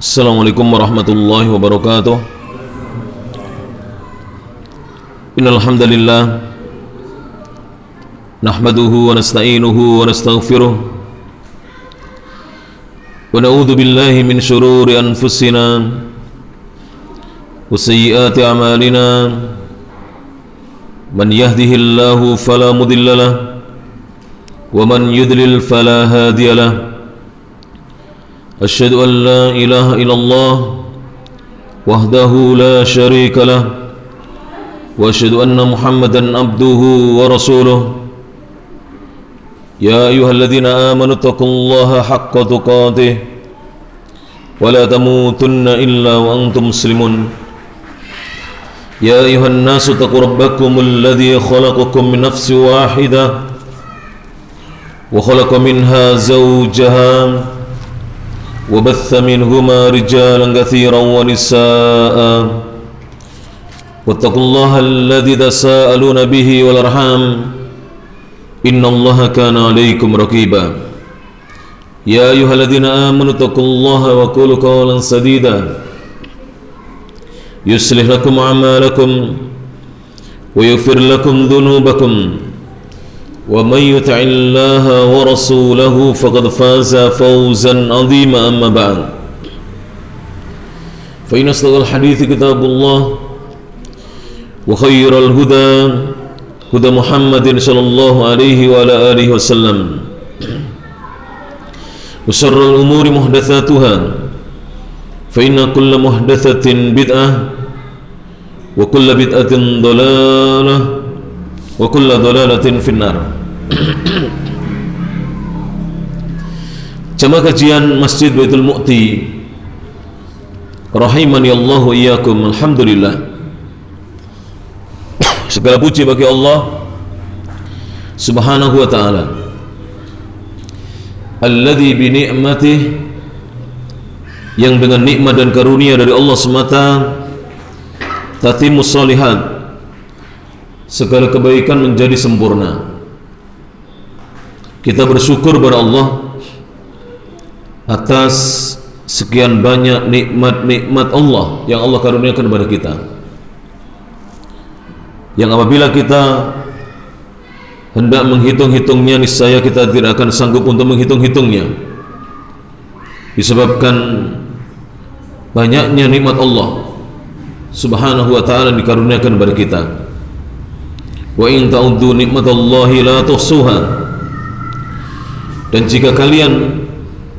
Assalamualaikum warahmatullahi wabarakatuh. Innal hamdalillah nahmaduhu wa nasta'inuhu wa nastaghfiruh wa na'udzu billahi min shururi anfusina wa sayyiati a'malina. Man yahdihillahu fala mudilla lahu wa man yudlil fala hadiya lahu. أشهد أن لا إله إلا الله وحده لا شريك له وأشهد أن محمدا عبده ورسوله. يا أيها الذين آمنوا اتقوا الله حق تقاته ولا تموتن إلا وأنتم مسلمون. يا أيها الناس اتقوا ربكم الذي خلقكم من نفس واحدة وخلق منها زوجها وبث منهما رجالا كثيرا ونساء واتقوا الله الذي تساءلون به والأرحام إن الله كان عليكم رقيبا. يا أيها الذين آمنوا اتقوا الله وقولوا قولا سديدا يصلح لكم أعمالكم ويغفر لكم ذنوبكم ومن يطع الله ورسوله فقد فاز فوزا عظيما. أما بعد فإن أصدق الحديث كتاب الله وخير الهدى هدى محمد صلى الله عليه وعلى آله وسلم وشر الأمور محدثاتها فإن كل محدثة بدعة وكل بدعة ضلالة وكل ضلالة في النار. Jamaah kajian Masjid Baitul Mu'ti rahimani Allah wa iyyakum. Alhamdulillah, segala puji bagi Allah Subhanahu wa ta'ala alladzi bi ni'matih, yang dengan nikmat dan karunia dari Allah semata tatimmus shalihat, segala kebaikan menjadi sempurna. Kita bersyukur kepada Allah atas sekian banyak nikmat-nikmat Allah yang Allah karuniakan kepada kita, yang apabila kita hendak menghitung-hitungnya, niscaya kita tidak akan sanggup untuk menghitung-hitungnya, disebabkan banyaknya nikmat Allah Subhanahu wa ta'ala dikaruniakan kepada kita. Wa in ta'uddu nikmatallahi la tuhsuha. Dan jika kalian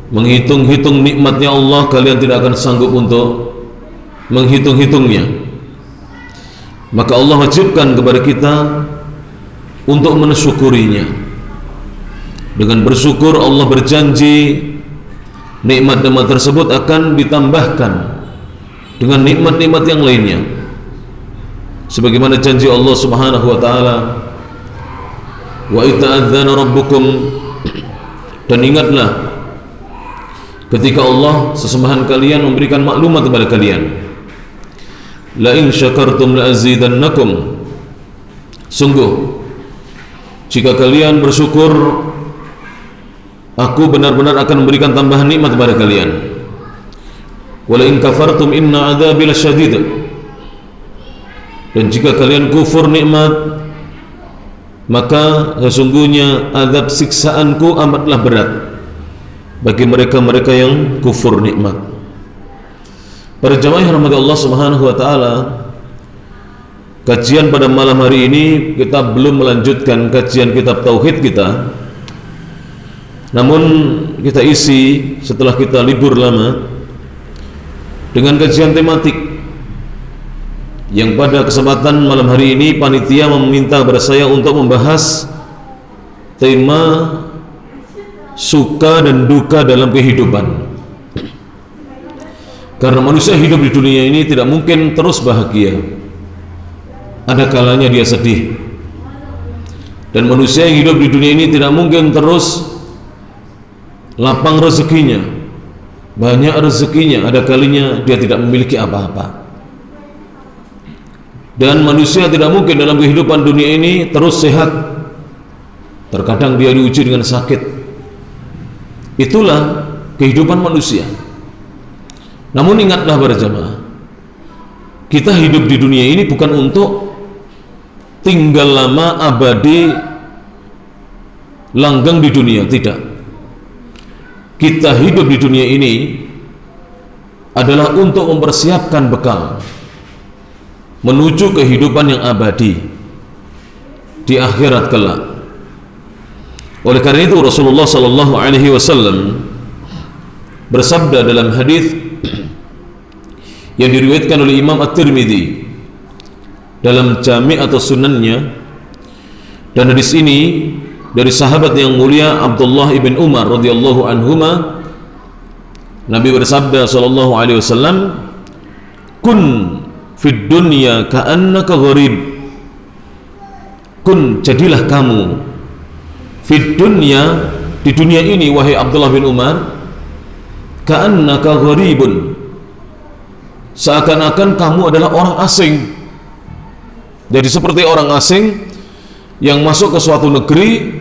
menghitung-hitung nikmatnya Allah, kalian tidak akan sanggup untuk menghitung-hitungnya. Maka Allah wajibkan kepada kita untuk mensyukurinya. Dengan bersyukur, Allah berjanji nikmat-nikmat tersebut akan ditambahkan dengan nikmat-nikmat yang lainnya, sebagaimana janji Allah Subhanahu wa ta'ala, wa ita'adzana rabbukum, dan ingatlah ketika Allah sesembahan kalian memberikan maklumat kepada kalian, la in syakartum la azidannakum, sungguh jika kalian bersyukur, aku benar-benar akan memberikan tambahan nikmat kepada kalian. Wa la in kafartum inna adzabi lasyadid, dan jika kalian kufur nikmat, maka sesungguhnya azab siksaanku amatlah berat bagi mereka-mereka yang kufur nikmat. Para jamaah yang rahmati Allah Subhanahu wa ta'ala, kajian pada malam hari ini kita belum melanjutkan kajian kitab tauhid kita, namun kita isi setelah kita libur lama dengan kajian tematik yang pada kesempatan malam hari ini panitia meminta kepada saya untuk membahas tema suka dan duka dalam kehidupan. Karena manusia hidup di dunia ini tidak mungkin terus bahagia, ada kalanya dia sedih. Dan manusia yang hidup di dunia ini tidak mungkin terus lapang rezekinya, banyak rezekinya, ada kalinya dia tidak memiliki apa-apa. Dan manusia tidak mungkin dalam kehidupan dunia ini terus sehat, terkadang dia diuji dengan sakit. Itulah kehidupan manusia. Namun ingatlah para jamaah, kita hidup di dunia ini bukan untuk tinggal lama abadi langgeng di dunia, tidak. Kita hidup di dunia ini adalah untuk mempersiapkan bekal menuju kehidupan yang abadi di akhirat kelak. Oleh karena itu Rasulullah sallallahu alaihi wasallam bersabda dalam hadis yang diriwayatkan oleh Imam At-Tirmidzi dalam Jami' atau Sunannya, dan hadis ini dari sahabat yang mulia Abdullah ibn Umar radhiyallahu anhuma, Nabi bersabda sallallahu alaihi wasallam, kun fid dunya ka'annaka gharib. Kun, jadilah kamu, fid dunya, di dunia ini wahai Abdullah bin Umar, ka'annaka gharibun, seakan-akan kamu adalah orang asing. Jadi seperti orang asing yang masuk ke suatu negeri,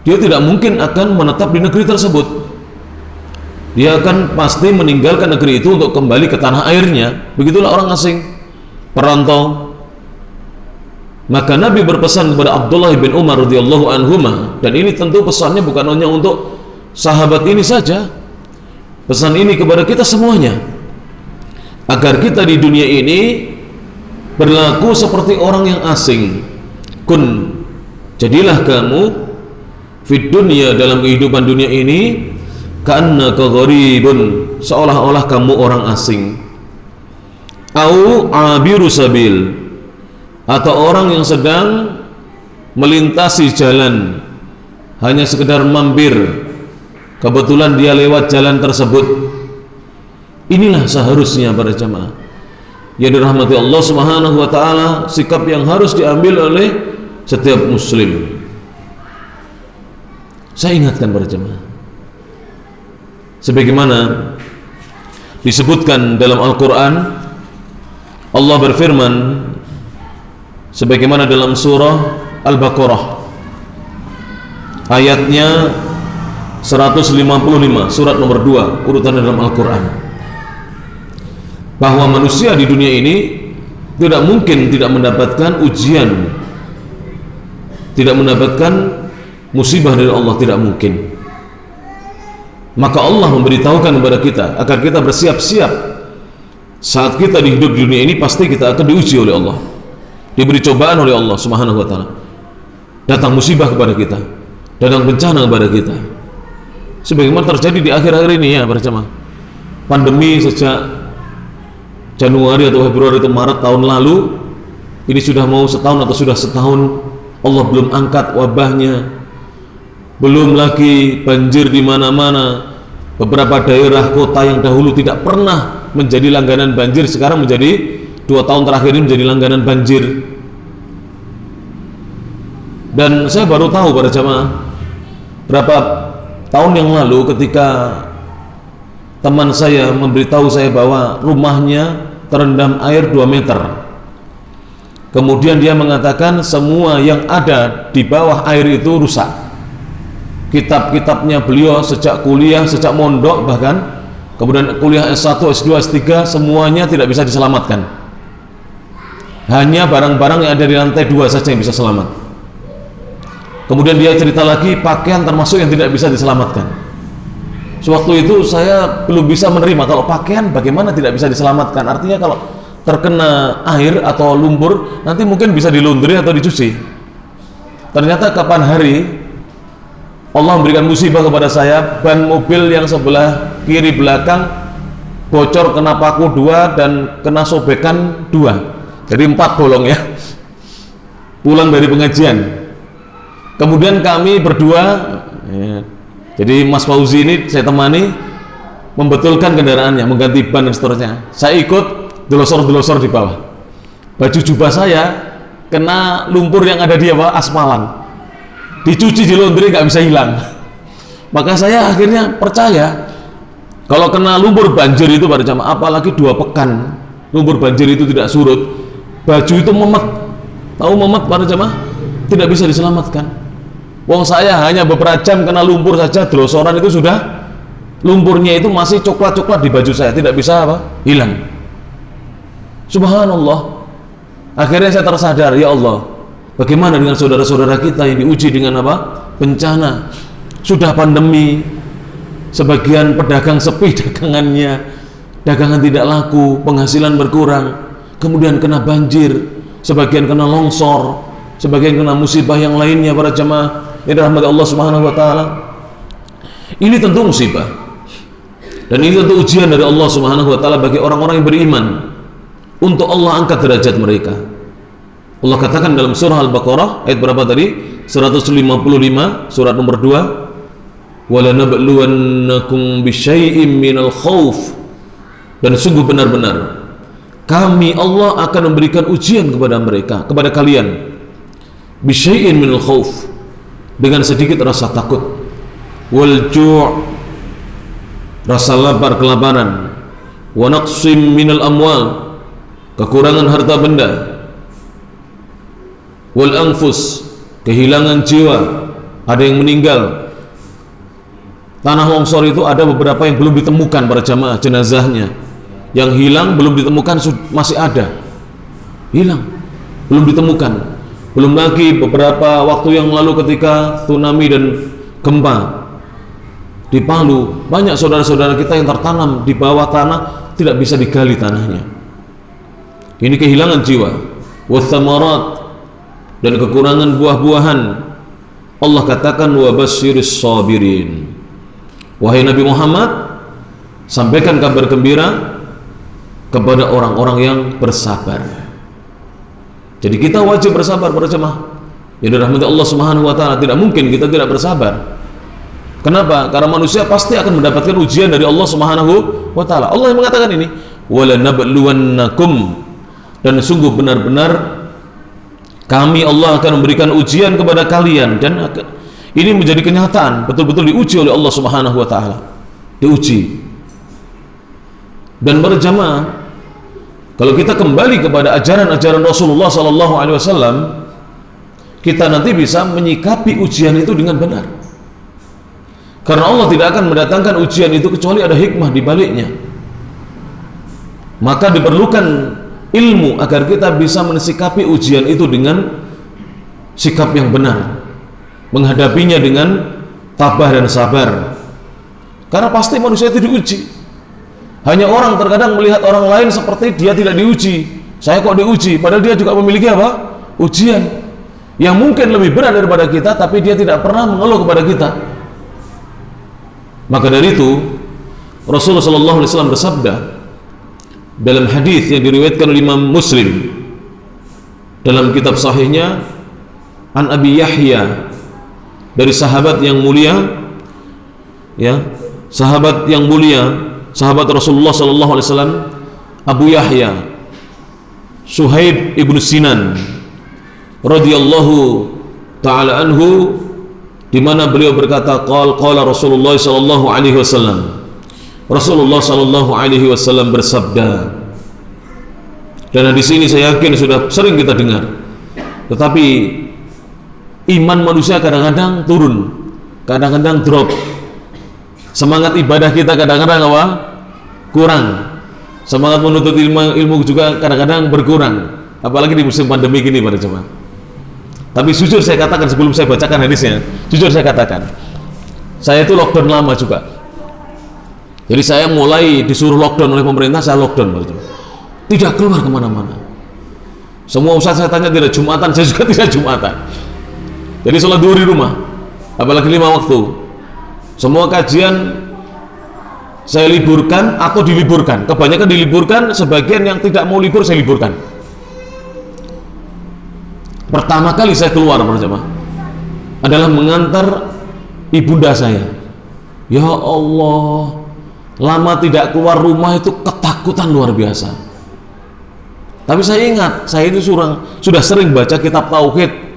dia tidak mungkin akan menetap di negeri tersebut. Dia akan pasti meninggalkan negeri itu untuk kembali ke tanah airnya. Begitulah orang asing, perantau. Maka Nabi berpesan kepada Abdullah bin Umar radhiyallahu anhuma, dan ini tentu pesannya bukan hanya untuk sahabat ini saja. Pesan ini kepada kita semuanya, agar kita di dunia ini berlaku seperti orang yang asing. Kun, jadilah kamu fid dunya, dalam kehidupan dunia ini, ka'annaka gharibun, seolah-olah kamu orang asing. Au abiru sabil, atau orang yang sedang melintasi jalan, hanya sekedar mampir, kebetulan dia lewat jalan tersebut. Inilah seharusnya para jamaah yang dirahmati Allah Subhanahu wa taala, sikap yang harus diambil oleh setiap muslim. Saya ingatkan para jemaah, sebagaimana disebutkan dalam Al-Quran, Allah berfirman sebagaimana dalam surah Al-Baqarah ayatnya 155, surat nomor 2 urutan dalam Al-Quran, bahwa manusia di dunia ini tidak mungkin tidak mendapatkan ujian, tidak mendapatkan musibah dari Allah, tidak mungkin. Maka Allah memberitahukan kepada kita agar kita bersiap-siap. Saat kita hidup di dunia ini, pasti kita akan diuji oleh Allah, diberi cobaan oleh Allah Subhanahu wa taala. Datang musibah kepada kita, datang bencana kepada kita, sebagaimana terjadi di akhir-akhir ini ya para jemaah. Pandemi sejak Januari atau Februari atau Maret tahun lalu, ini sudah mau setahun atau sudah setahun, Allah belum angkat wabahnya. Belum lagi banjir di mana-mana. Beberapa daerah kota yang dahulu tidak pernah menjadi langganan banjir, sekarang menjadi 2 tahun terakhir ini menjadi langganan banjir. Dan saya baru tahu pada jamaah, berapa tahun yang lalu ketika teman saya memberitahu saya bahwa rumahnya terendam air 2 meter. Kemudian dia mengatakan semua yang ada di bawah air itu rusak. Kitab-kitabnya beliau sejak kuliah, sejak mondok bahkan, kemudian kuliah S1, S2, S3, semuanya tidak bisa diselamatkan. Hanya barang-barang yang ada di lantai 2 saja yang bisa selamat. Kemudian dia cerita lagi, pakaian termasuk yang tidak bisa diselamatkan. Sewaktu itu saya belum bisa menerima, kalau pakaian bagaimana tidak bisa diselamatkan? Artinya kalau terkena air atau lumpur, nanti mungkin bisa dilundri atau dicuci. Ternyata kapan hari Allah memberikan musibah kepada saya, ban mobil yang sebelah kiri belakang bocor, kena paku 2 dan kena sobekan 2, jadi 4 bolong ya. Pulang dari pengajian, kemudian kami berdua ya, jadi Mas Fauzi ini saya temani membetulkan kendaraannya, mengganti ban dan seterusnya. Saya ikut delosor-delosor di bawah. Baju jubah saya kena lumpur yang ada di bawah aspalan, dicuci di laundry nggak bisa hilang. Maka saya akhirnya percaya kalau kena lumpur banjir itu pada jamaah, apalagi 2 pekan lumpur banjir itu tidak surut, baju itu memet. Tahu memet pada jamaah? Tidak bisa diselamatkan. Wong saya hanya beberapa jam kena lumpur saja, delosoran itu sudah lumpurnya itu masih coklat-coklat di baju saya, tidak bisa apa? Hilang. Subhanallah. Akhirnya saya tersadar, ya Allah, bagaimana dengan saudara-saudara kita yang diuji dengan apa? Bencana. Sudah pandemi, sebagian pedagang sepi dagangannya, dagangan tidak laku, penghasilan berkurang, kemudian kena banjir, sebagian kena longsor, sebagian kena musibah yang lainnya. Para jemaah yang dirahmati Allah Subhanahu wa taala, ini tentu musibah, dan ini tentu ujian dari Allah Subhanahu wa taala bagi orang-orang yang beriman, untuk Allah angkat derajat mereka. Allah katakan dalam surah Al-Baqarah ayat berapa tadi? 155, surat nomor 2, walanabluwannakum bisyai'im minal khauf, dan sungguh benar-benar kami Allah akan memberikan ujian kepada mereka, kepada kalian, bisyai'in minal khauf, dengan sedikit rasa takut, wal ju', rasa lapar, kelaparan, wa naqsim minal amwal, kekurangan harta benda, wal anfus, kehilangan jiwa, ada yang meninggal. Tanah longsor itu ada beberapa yang belum ditemukan para jamaah, jenazahnya yang hilang belum ditemukan, masih ada hilang, belum ditemukan. Belum lagi beberapa waktu yang lalu ketika tsunami dan gempa di Palu, banyak saudara-saudara kita yang tertanam di bawah tanah, tidak bisa digali tanahnya. Ini kehilangan jiwa, wathamarat, dan kekurangan buah-buahan. Allah katakan wa basyiris sabirin, wahai Nabi Muhammad, sampaikan kabar gembira kepada orang-orang yang bersabar. Jadi kita wajib bersabar para jemaah yang dirahmati Allah Subhanahu wa taala. Tidak mungkin kita tidak bersabar. Kenapa? Karena manusia pasti akan mendapatkan ujian dari Allah Subhanahu wa taala. Allah yang mengatakan ini, walanabluwannakum, dan sungguh benar-benar kami Allah akan memberikan ujian kepada kalian, dan ini menjadi kenyataan, betul-betul diuji oleh Allah Subhanahu wa taala. Diuji. Dan para jamaah, kalau kita kembali kepada ajaran-ajaran Rasulullah sallallahu alaihi wasallam, kita nanti bisa menyikapi ujian itu dengan benar. Karena Allah tidak akan mendatangkan ujian itu kecuali ada hikmah di baliknya. Maka diperlukan ilmu agar kita bisa mensikapi ujian itu dengan sikap yang benar, menghadapinya dengan tabah dan sabar. Karena pasti manusia itu diuji. Hanya orang terkadang melihat orang lain seperti dia tidak diuji. Saya kok diuji, padahal dia juga memiliki apa? Ujian yang mungkin lebih berat daripada kita, tapi dia tidak pernah mengeluh kepada kita. Maka dari itu Rasulullah SAW bersabda dalam hadis yang diriwayatkan oleh Imam Muslim dalam kitab sahihnya, an Abi Yahya, dari sahabat yang mulia, ya, sahabat yang mulia, sahabat Rasulullah SAW, Abu Yahya Suhaib ibnu Sinan radhiyallahu ta'ala anhu, di mana beliau berkata, qala Rasulullah sallallahu alaihi wasallam, Rasulullah sallallahu alaihi wasallam bersabda. Dan di sini saya yakin sudah sering kita dengar, tetapi iman manusia kadang-kadang turun, kadang-kadang drop. Semangat ibadah kita kadang-kadang apa? Kurang. Semangat menuntut ilmu juga kadang-kadang berkurang, apalagi di musim pandemi gini para jemaah. Tapi jujur saya katakan, sebelum saya bacakan hadisnya, jujur saya katakan, saya itu lockdown lama juga. Jadi saya mulai disuruh lockdown oleh pemerintah, saya lockdown, tidak keluar kemana-mana. Semua ustaz saya tanya tidak Jumatan, saya juga tidak Jumatan. Jadi sholat duhur di rumah, apalagi 5 waktu. Semua kajian saya liburkan atau diliburkan. Kebanyakan diliburkan, sebagian yang tidak mau libur saya liburkan. Pertama kali saya keluar berjamaah adalah mengantar ibunda saya. Ya Allah, lama tidak keluar rumah itu ketakutan luar biasa. Tapi saya ingat, saya itu sudah sering baca kitab tauhid.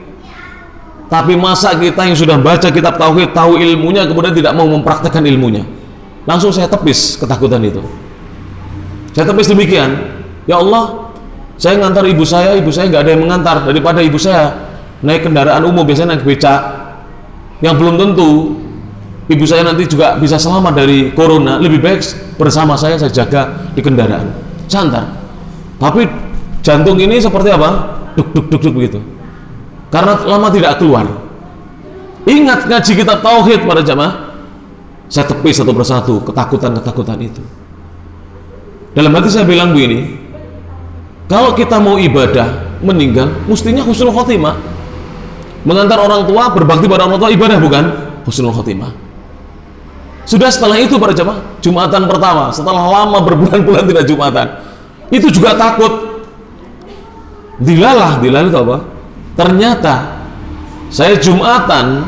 Tapi masa kita yang sudah baca kitab tauhid, tahu ilmunya, kemudian tidak mau mempraktekkan ilmunya? Langsung saya tepis ketakutan itu. Saya tepis demikian, ya Allah, saya ngantar ibu saya nggak ada yang mengantar, daripada ibu saya naik kendaraan umum, biasanya naik becak yang belum tentu ibu saya nanti juga bisa selamat dari corona, lebih baik bersama saya jaga di kendaraan, saya antar. Tapi jantung ini seperti apa? Duk duk duk duk begitu, karena lama tidak keluar. Ingat ngaji kitab tauhid para jamaah, saya tepis satu persatu ketakutan itu. Dalam hati saya bilang begini, kalau kita mau ibadah meninggal, mestinya husnul khotimah. Mengantar orang tua, berbakti pada orang tua, ibadah bukan? Husnul khotimah. Sudah setelah itu para jamaah, Jumatan pertama, setelah lama berbulan-bulan tidak Jumatan, itu juga takut. Dilalah itu apa? Ternyata saya Jumatan,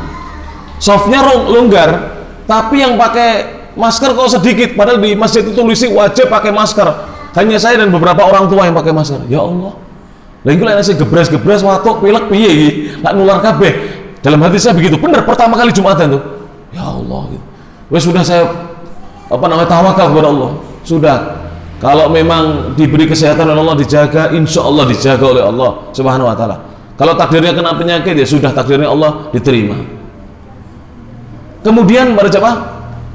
softnya longgar, tapi yang pakai masker kok sedikit, padahal di masjid itu tulisnya wajib pakai masker. Hanya saya dan beberapa orang tua yang pakai masker. Ya Allah, lain kali nasi gebres watuk pilek piye iki, lak nular kabeh. Dalam hati saya begitu. Bener pertama kali Jumatan tuh. Ya Allah gitu. Wes sudah saya tawakal kepada Allah. Sudah. Kalau memang diberi kesehatan oleh Allah, dijaga, insya Allah dijaga oleh Allah Subhanahu wa taala. Kalau takdirnya kena penyakit, ya sudah takdirnya Allah diterima. Kemudian pada jemaah,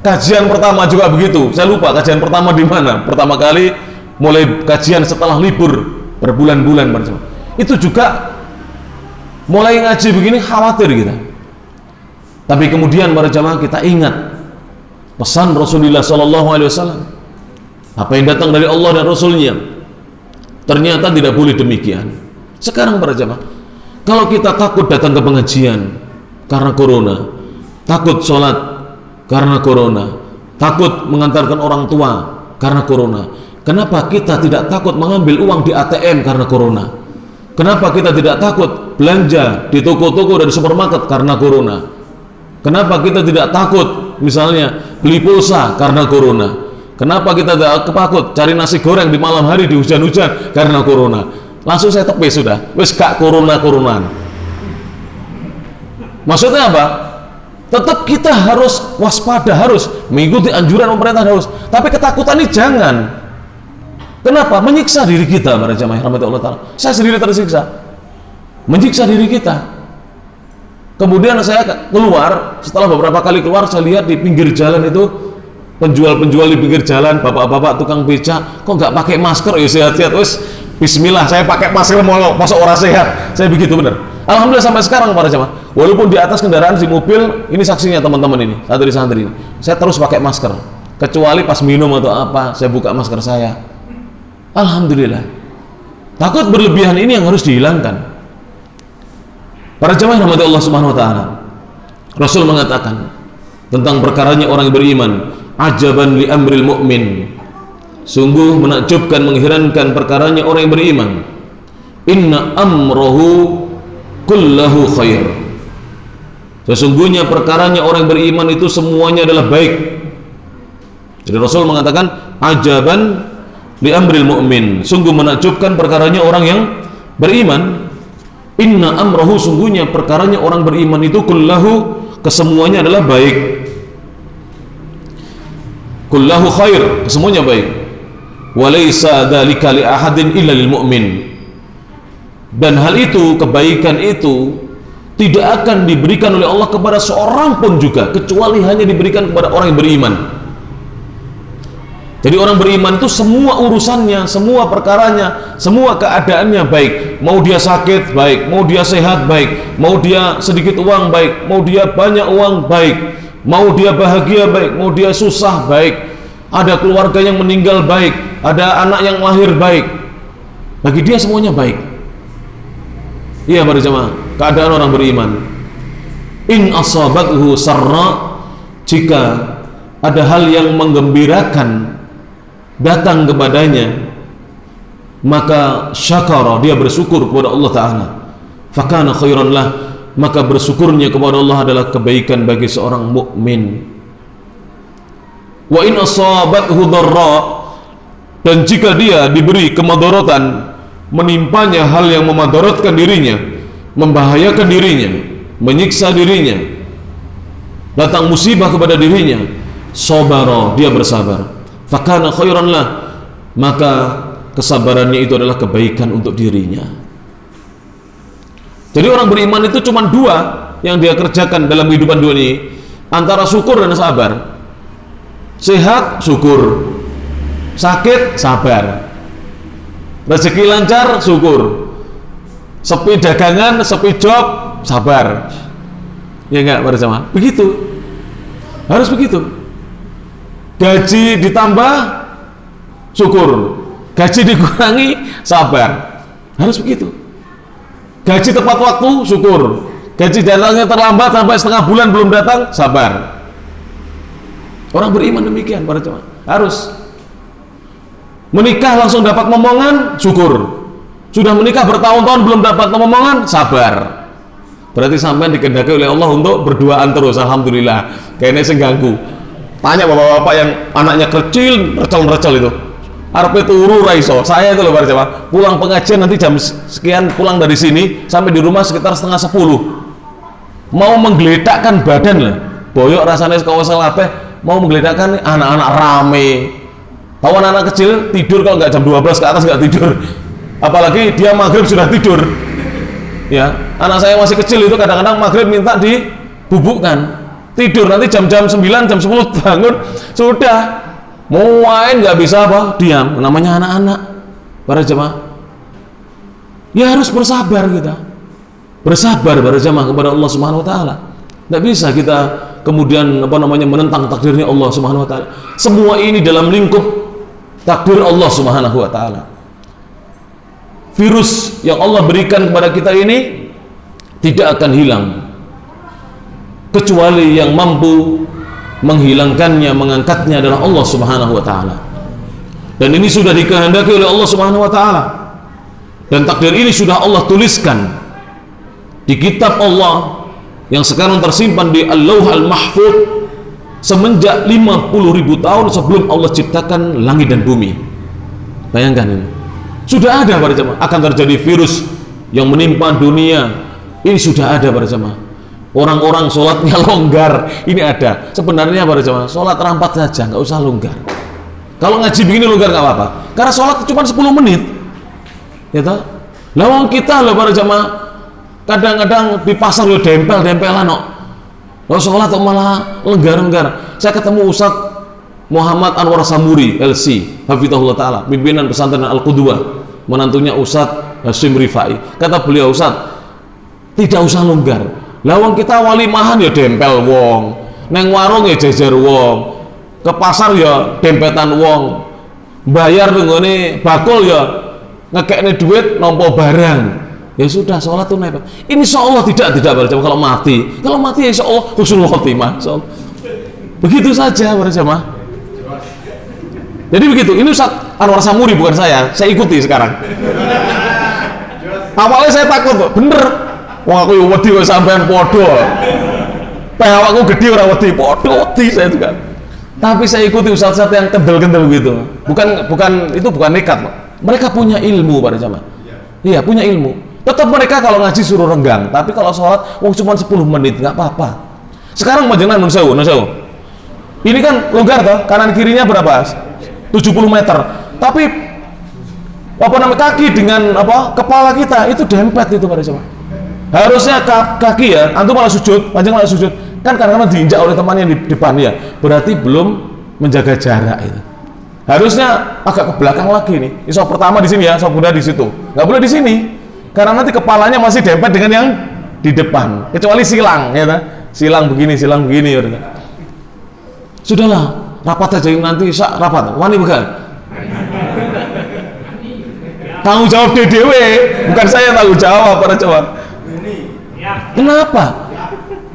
kajian pertama juga begitu. Saya lupa kajian pertama di mana. Pertama kali mulai kajian setelah libur berbulan-bulan pada jemaah. Itu juga mulai ngaji begini khawatir kita. Tapi kemudian para jemaah kita ingat pesan Rasulullah SAW. Apa yang datang dari Allah dan Rasulnya. Ternyata tidak boleh demikian. Sekarang para jemaah, kalau kita takut datang ke pengajian karena corona, takut sholat karena corona, takut mengantarkan orang tua karena corona, kenapa kita tidak takut mengambil uang di ATM karena corona? Kenapa kita tidak takut belanja di toko-toko dan supermarket karena corona? Kenapa kita tidak takut misalnya beli pulsa karena corona? Kenapa kita tidak takut cari nasi goreng di malam hari di hujan-hujan karena corona? Langsung saya tepis sudah, wes gak corona-coronaan. Maksudnya apa? Tetap kita harus waspada, harus mengikuti anjuran pemerintah, harus. Tapi ketakutan ini jangan. Kenapa? Menyiksa diri kita, para jamaah rahmati Allah Ta'ala. Saya sendiri tersiksa, menyiksa diri kita. Kemudian saya keluar, setelah beberapa kali keluar, saya lihat di pinggir jalan itu penjual-penjual di pinggir jalan, bapak-bapak tukang beca, kok nggak pakai masker? Ya sehat-sehat, wes bismillah, saya pakai masker mau masuk orang sehat. Saya begitu benar. Alhamdulillah sampai sekarang para jamaah, walaupun di atas kendaraan di mobil, ini saksinya teman-teman ini, santri-santri ini, saya terus pakai masker, kecuali pas minum atau apa, saya buka masker saya. Alhamdulillah. Takut berlebihan ini yang harus dihilangkan. Para jamaah rahmati Allah Subhanahu wa taala. Rasul mengatakan tentang perkaranya orang yang beriman, ajaban li amril mu'min. Sungguh menakjubkan, mengherankan perkaranya orang yang beriman. Inna amrohu kullahu khair. Sesungguhnya perkaranya orang yang beriman itu semuanya adalah baik. Jadi Rasul mengatakan ajaban li amril mu'min. Sungguh menakjubkan perkaranya orang yang beriman. Inna amrohu, sungguhnya perkaranya orang beriman itu kullahu, kesemuanya adalah baik. Kullahu khair, kesemuanya baik. Walaysa dzalika li ahadin illa lil mu'min. Dan hal itu, kebaikan itu tidak akan diberikan oleh Allah kepada seorang pun juga, kecuali hanya diberikan kepada orang yang beriman. Jadi orang beriman itu semua urusannya, semua perkaranya, semua keadaannya baik. Mau dia sakit baik, mau dia sehat baik, mau dia sedikit uang baik, mau dia banyak uang baik, mau dia bahagia baik, mau dia susah baik, ada keluarga yang meninggal baik, ada anak yang lahir baik, bagi dia semuanya baik. Iya para jemaah, keadaan orang beriman. In asabathu sarra, jika ada hal yang menggembirakan datang kepadanya, maka syakara, dia bersyukur kepada Allah Ta'ala, fakana khairan lah, maka bersyukurnya kepada Allah adalah kebaikan bagi seorang mukmin. Wa in asabathu dharra, dan jika dia diberi kemadaratan, menimpanya hal yang memadaratkan dirinya, membahayakan dirinya, menyiksa dirinya, datang musibah kepada dirinya, sabara, dia bersabar, fakana khairan lah, maka kesabarannya itu adalah kebaikan untuk dirinya. Jadi orang beriman itu cuma dua yang dia kerjakan dalam kehidupan dunia ini. antara syukur dan sabar. Sehat, syukur. Sakit, sabar. Rezeki lancar, syukur. Sepi dagangan, sepi job, sabar. Ya enggak, para jamaah? Begitu. Harus begitu. Gaji ditambah, syukur. Gaji dikurangi, sabar. Harus begitu. Gaji tepat waktu, syukur. Gaji datangnya terlambat sampai setengah bulan belum datang, sabar. Orang beriman demikian, para jemaah. Harus. Menikah langsung dapat momongan, syukur. Sudah menikah bertahun-tahun belum dapat momongan, sabar. Berarti sampai dikehendaki oleh Allah untuk berduaan terus, alhamdulillah. Kayaknya sengganggu. Tanya bapak-bapak yang anaknya kecil, recel-recel itu. Arpe turu raiso. Saya itu loh, para jemaah. Pulang pengajian nanti jam sekian, pulang dari sini sampai di rumah sekitar 9:30. Mau menggeletakkan badan lah. Boyok rasanya sekawasal apa? Mau menggeletakkan anak-anak rame. Tahu anak-anak kecil tidur kalau nggak jam 12 ke atas nggak tidur. Apalagi dia maghrib sudah tidur. Ya, anak saya masih kecil itu kadang-kadang maghrib minta dibubukkan. Tidur nanti jam-jam 9, jam 10 bangun sudah mau main nggak bisa apa? Diam. Namanya anak-anak. Para jemaah. Ya harus bersabar kita. Bersabar para jemaah kepada Allah Subhanahu wa taala. Tidak bisa kita kemudian menentang takdirnya Allah Subhanahu wa taala. Semua ini dalam lingkup takdir Allah Subhanahu wa taala. Virus yang Allah berikan kepada kita ini tidak akan hilang kecuali yang mampu menghilangkannya, mengangkatnya adalah Allah Subhanahu wa taala. Dan ini sudah dikehendaki oleh Allah Subhanahu wa taala. Dan takdir ini sudah Allah tuliskan di kitab Allah yang sekarang tersimpan di Al-Lauh Al-Mahfuz semenjak 50.000 tahun sebelum Allah ciptakan langit dan bumi. Bayangkan ini. Sudah ada para jemaah akan terjadi virus yang menimpa dunia. Ini sudah ada para jemaah. Orang-orang sholatnya longgar, ini ada. Sebenarnya para jemaah, sholat rampat saja, nggak usah longgar. Kalau ngaji begini longgar nggak apa-apa. Karena sholat cuma 10 menit. Ya toh? Lawang kita loh para jemaah. Kadang-kadang di pasar yo dempel-dempelan kok. Lo sholat kok malah lenggar-lenggar. Saya ketemu Ustadz Muhammad Anwar Samuri LC, hafizahullah taala, pimpinan pesantren Al-Qudwah, menantunya Ustadz Hashim Rifai. Kata beliau, Ustadz, tidak usah longgar. Lawang kita walimahan ya dempel wong, neng warung ya jejer wong, ke pasar ya dempetan wong, bayar nggone bakul ya ngekekne duit nompo barang. Ya sudah, sholat tuh naik. Insya Allah tidak berjamaah kalau mati. Kalau mati ya insya Allah husnul khotimah. Begitu saja berjamaah. Jadi begitu. Ini Ustaz Anwar Samuri bukan saya ikuti sekarang. Awalnya saya takut kok, bener. Wah aku wedi kok sampean podo. Awakku gede ora wedi, podo wedi saya juga. Tapi saya ikuti ustaz-ustaz yang kendel-kendel gitu. Bukan nekat, Pak. Mereka punya ilmu para jamaah. Iya, punya ilmu. Tetap mereka kalau ngaji suruh renggang, tapi kalau sholat cuma 10 menit nggak apa-apa. Sekarang majengan nun sewu. Ini kan longgar toh, kanan kirinya berapa? 70 meter. Tapi kaki dengan kepala kita itu dempet itu pada jemaah. Harusnya kaki ya, antum malah sujud, panjang malah sujud. Kan kadang-kadang diinjak oleh temannya di depan ya. Berarti belum menjaga jarak itu. Harusnya agak ke belakang lagi nih. Isop pertama di sini ya, isop bunda di situ. Nggak boleh di sini. Karena nanti kepalanya masih dempet dengan yang di depan, kecuali silang ya, silang begini ya. Sudahlah, rapat aja nanti rapat. Wani bukan? Tanggung jawab DDW, bukan saya tanggung jawab para jawab. Kenapa?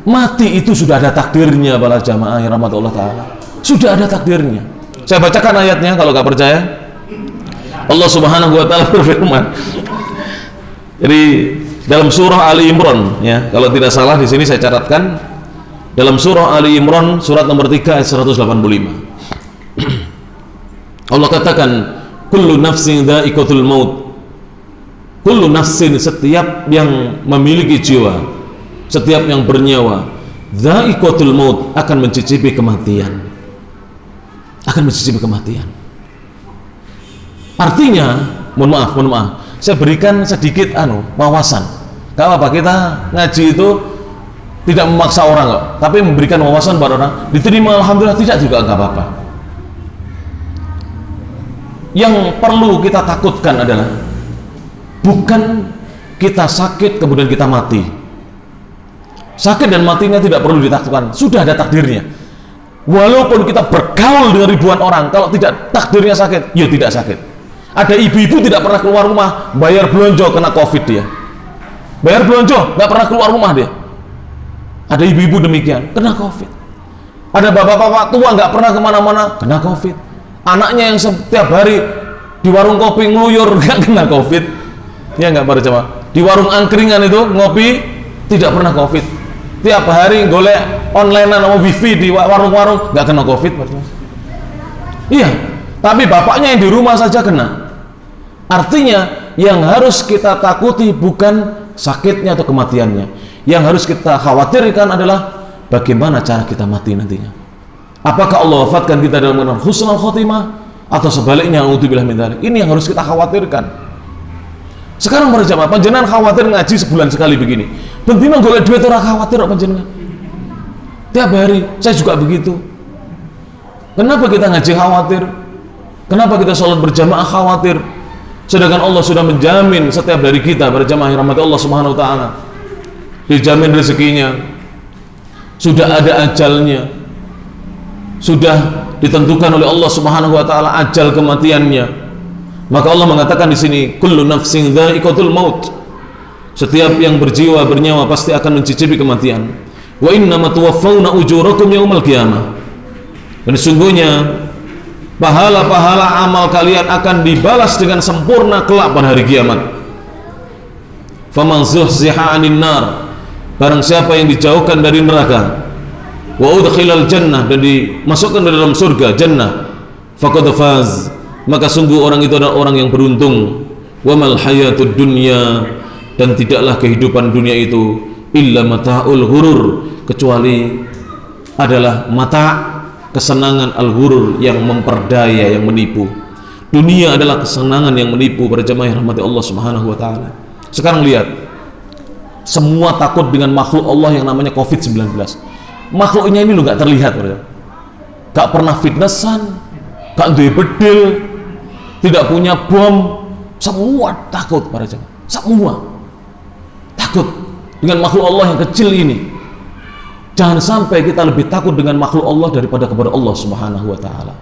Mati itu sudah ada takdirnya para jamaah yang rahmatullah taala. Sudah ada takdirnya. Saya bacakan ayatnya kalau nggak percaya. Allah Subhanahu wa taala berfirman. Jadi dalam surah Ali Imran ya, kalau tidak salah di sini saya catatkan dalam surah Ali Imran surat nomor 3 ayat 185. Allah katakan kullu nafsin dha'iqatul maut. Kullu nafsin, setiap yang memiliki jiwa, setiap yang bernyawa, dha'iqatul maut, akan mencicipi kematian. Akan mencicipi kematian. Artinya, mohon maaf, saya berikan sedikit wawasan. Gak apa-apa, kita ngaji itu tidak memaksa orang kok, tapi memberikan wawasan pada orang, diterima alhamdulillah, tidak juga nggak apa-apa. Yang perlu kita takutkan adalah bukan kita sakit kemudian kita mati. Sakit dan matinya tidak perlu ditakutkan, sudah ada takdirnya. Walaupun kita bergaul dengan ribuan orang, kalau tidak takdirnya sakit, ya tidak sakit. Ada ibu-ibu tidak pernah keluar rumah, bayar belanja kena COVID dia. Bayar belanja, nggak pernah keluar rumah dia. Ada ibu-ibu demikian, kena COVID. Ada bapak-bapak tua nggak pernah kemana-mana, kena COVID. Anaknya yang setiap hari di warung kopi ngeluyur, nggak kena COVID. Ya nggak pada jamaah. Di warung angkringan itu ngopi, tidak pernah COVID. Tiap hari golek onlinean sama wifi di warung-warung, nggak kena COVID. Iya, tapi bapaknya yang di rumah saja kena. Artinya yang harus kita takuti bukan sakitnya atau kematiannya. Yang harus kita khawatirkan adalah bagaimana cara kita mati nantinya. Apakah Allah wafatkan kita dalam keadaan husnul khotimah atau sebaliknya, naudzubillah min dzalik. Ini yang harus kita khawatirkan. Sekarang para jamaah, panjenengan khawatir ngaji sebulan sekali begini. Bentino golek duit ora khawatir kok panjenengan. Tiap hari saya juga begitu. Kenapa kita ngaji khawatir? Kenapa kita sholat berjamaah khawatir? Sedangkan Allah sudah menjamin setiap dari kita berjamaah rahmat Allah Subhanahu wa taala. Dijamin rezekinya. Sudah ada ajalnya. Sudah ditentukan oleh Allah Subhanahu wa taala ajal kematiannya. Maka Allah mengatakan di sini, kullu nafsin dha'iqatul maut. Setiap yang berjiwa bernyawa pasti akan mencicipi kematian. Wa innama tuwaffawna ujurakum yaumal qiyamah. Dan sesungguhnya pahala-pahala amal kalian akan dibalas dengan sempurna kelak pada hari kiamat. Faman zuhziha 'anil nar, barang siapa yang dijauhkan dari neraka, wa udkhilal jannah, dan dimasukkan ke dalam surga jannah, faqad faz, maka sungguh orang itu adalah orang yang beruntung. Wa mal hayatud dunya, dan tidaklah kehidupan dunia itu illa mata'ul ghurur, kecuali adalah mata, kesenangan al-ghurur, yang memperdaya, yang menipu. Dunia adalah kesenangan yang menipu. Para jemaah yang rahmati Allah Subhanahu wa taala. Sekarang lihat, semua takut dengan makhluk Allah yang namanya COVID-19. Makhluknya ini lo nggak terlihat, nggak pernah fitnessan, nggak duwe bedil, tidak punya bom, semua takut para jemaah. Semua takut dengan makhluk Allah yang kecil ini. Jangan sampai kita lebih takut dengan makhluk Allah daripada kepada Allah Subhanahu wa taala.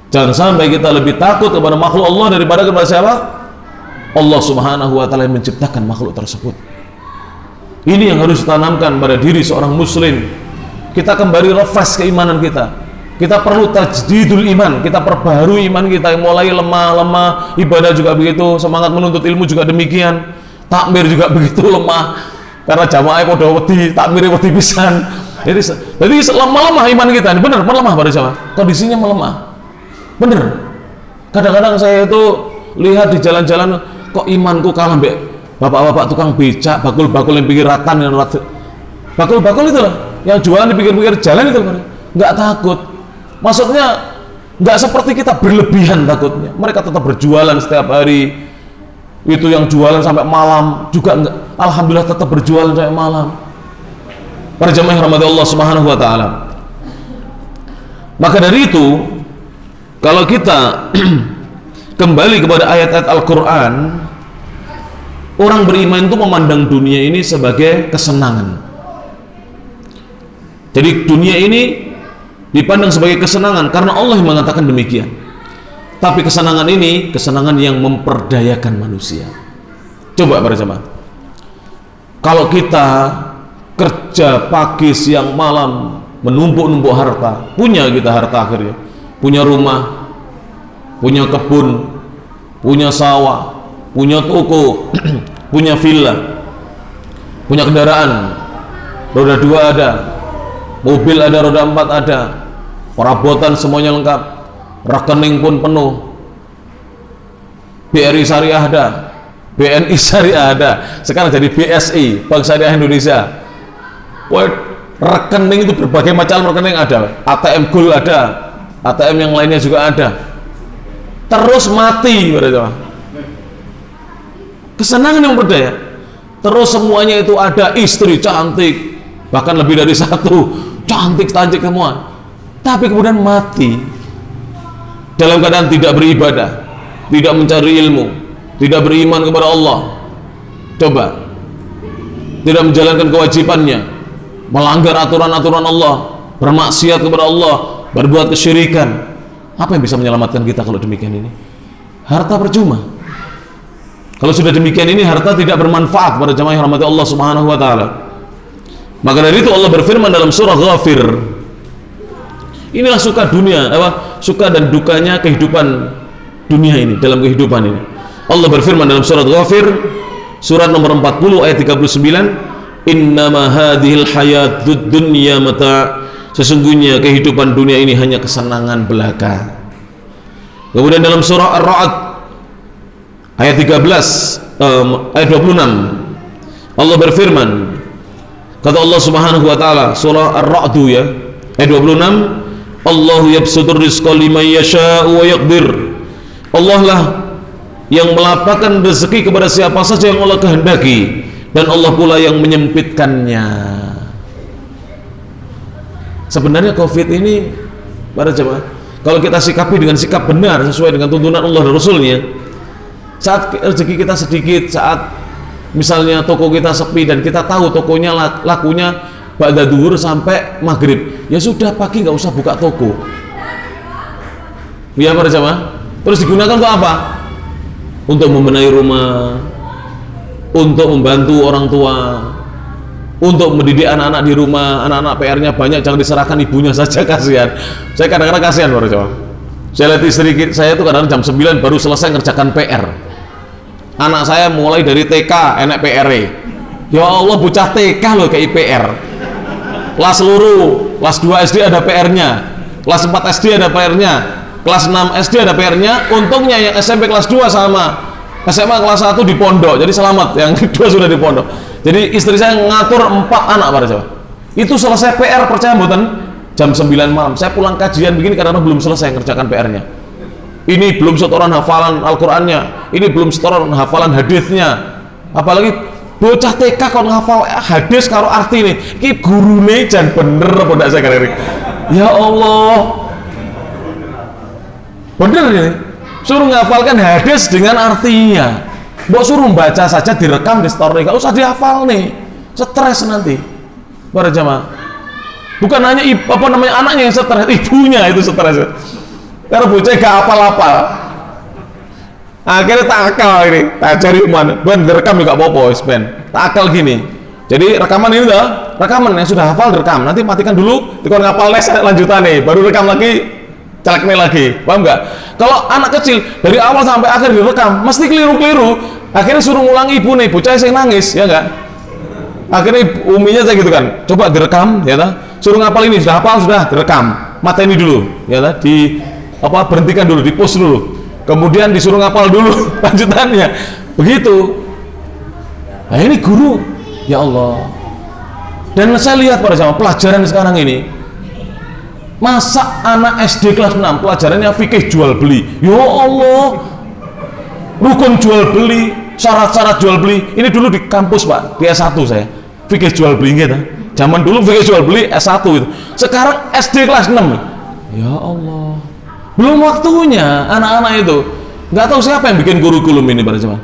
Jangan sampai kita lebih takut kepada makhluk Allah daripada kepada siapa? Allah Subhanahu wa taala yang menciptakan makhluk tersebut. Ini yang harus ditanamkan pada diri seorang muslim. Kita kembali refresh keimanan kita. Kita perlu tajdidul iman, kita perbaharui iman kita yang mulai lemah, ibadah juga begitu, semangat menuntut ilmu juga demikian, takmir juga begitu lemah, karena jamaah pada wedi, takmir wedi pisan. Jadi lemah iman kita, ini benar melemah pada jamaah, kondisinya melemah, benar. Kadang-kadang saya itu lihat di jalan-jalan, kok imanku kalah mbak bapak-bapak tukang becak, bakul-bakul yang pinggir ratan, yang bakul-bakul itu loh, yang jualan di pinggir-pinggir jalan itu, nggak takut. Maksudnya nggak seperti kita berlebihan takutnya. Mereka tetap berjualan setiap hari. Itu yang jualan sampai malam juga enggak. Alhamdulillah tetap berjualan sampai malam. Para jemaah yang rahmati Allah Subhanahu wa taala. Maka dari itu, kalau kita kembali kepada ayat-ayat Al-Qur'an, orang beriman itu memandang dunia ini sebagai kesenangan. Jadi dunia ini dipandang sebagai kesenangan karena Allah yang mengatakan demikian. Tapi kesenangan ini kesenangan yang memperdayakan manusia. Coba para jemaah, kalau kita kerja pagi siang malam menumpuk-numpuk harta, punya kita harta akhirnya, punya rumah, punya kebun, punya sawah, punya toko, punya villa, punya kendaraan, roda 2 ada, mobil ada, roda 4 ada, perabotan semuanya lengkap, rekening pun penuh, BRI Syariah ada, BNI Syariah ada, sekarang jadi BSI, Bank Syariah Indonesia. Rekening itu berbagai macam rekening ada, ATM Gold ada, ATM yang lainnya juga ada. Terus mati, kesenangan yang berdaya. Terus semuanya itu ada, istri cantik, bahkan lebih dari satu, cantik-cantik semua, tapi kemudian mati dalam keadaan tidak beribadah, tidak mencari ilmu, tidak beriman kepada Allah. Coba, tidak menjalankan kewajibannya, melanggar aturan-aturan Allah, bermaksiat kepada Allah, berbuat kesyirikan. Apa yang bisa menyelamatkan kita kalau demikian ini? Harta percuma. Kalau sudah demikian ini, harta tidak bermanfaat pada jamaah yang rahmati Allah Subhanahu wa taala. Maka dari itu Allah berfirman dalam surah Ghafir. Inilah suka dunia, suka dan dukanya kehidupan dunia ini, dalam kehidupan ini. Allah berfirman dalam surat Ghafir, surat nomor 40 ayat 39, innama hadhil hayatud dunya mata'. Sesungguhnya kehidupan dunia ini hanya kesenangan belaka. Kemudian dalam surah Ar-Ra'd ayat 13 ayat 26 Allah berfirman, kata Allah Subhanahu wa taala, surah Ar-Ra'd ya, ayat 26, Allahu yabsutur rizqa liman yasha'u wa yaqdir. Allah lah yang melapangkan rezeki kepada siapa saja yang Allah kehendaki, dan Allah pula yang menyempitkannya. Sebenarnya COVID ini, para jemaah, kalau kita sikapi dengan sikap benar sesuai dengan tuntunan Allah dan Rasulnya, saat rezeki kita sedikit, saat misalnya toko kita sepi dan kita tahu tokonya lakunya ba'da duhur sampai maghrib, ya sudah, pagi nggak usah buka toko. Ya para jemaah, terus digunakan untuk apa? Untuk membenahi rumah, untuk membantu orang tua, untuk mendidik anak-anak di rumah. Anak-anak PR-nya banyak, jangan diserahkan ibunya saja, kasihan. Saya kadang-kadang kasihan para jemaah. Saya lihat istri saya itu kadang-kadang jam 9 baru selesai ngerjakan PR. Anak saya mulai dari TK enak PR-nya. Ya Allah, bocah TK loh kayak PR. Kelas seluruh, kelas 2 SD ada PR-nya, kelas 4 SD ada PR-nya, kelas 6 SD ada PR-nya. Untungnya yang SMP kelas 2 sama SMA kelas 1 di pondok, jadi selamat, yang kedua sudah di pondok. Jadi istri saya ngatur 4 anak para jemaah. Itu selesai PR, percaya mboten, jam 9 malam. Saya pulang kajian begini karena belum selesai ngerjakan PR-nya. Ini belum setoran hafalan Al-Qur'annya, ini belum setoran hafalan hadisnya. Apalagi bocah TK kok ngafal hadis karo arti nih. Iki gurune jan bener apa ndak saya kira. Ya Allah. Bener ini. Suruh ngafalkan hadis dengan artinya. Mbok suruh baca saja, direkam, di story, gak usah dihafal nih. Stres nanti. Para jamaah. Bukan hanya anaknya yang stres, ibunya itu stres. Karena bocah gak hafal-hafal. Akhirnya tak akal ini, tak cari mana. Ben direkam juga apa-apa, tak akal gini. Jadi rekaman ini dah, rekaman yang sudah hafal direkam. Nanti matikan dulu, dikon ngapal les lanjutan nih, baru rekam lagi, celek nih lagi. Paham nggak? Kalau anak kecil dari awal sampai akhir direkam, mesti keliru-keliru. Akhirnya suruh ngulang ibu nih, bocah saya nangis, ya enggak? Akhirnya uminya saya gitu kan, coba direkam, ya tak? Suruh ngapal ini, sudah hafal, sudah direkam, mata ini dulu, ya tak? Berhentikan dulu, di pause dulu, kemudian disuruh ngapal dulu lanjutannya, begitu. Nah ini guru, ya Allah. Dan saya lihat pada zaman pelajaran sekarang ini, masa anak SD kelas 6 pelajarannya fikih jual beli, ya Allah, rukun jual beli, syarat-syarat jual beli. Ini dulu di kampus Pak, di S1 saya, fikih jual beli gitu. Zaman dulu fikih jual beli S1 itu. Sekarang SD kelas 6. Ya Allah. Belum waktunya anak-anak itu. Nggak tahu siapa yang bikin kurikulum ini pada zaman.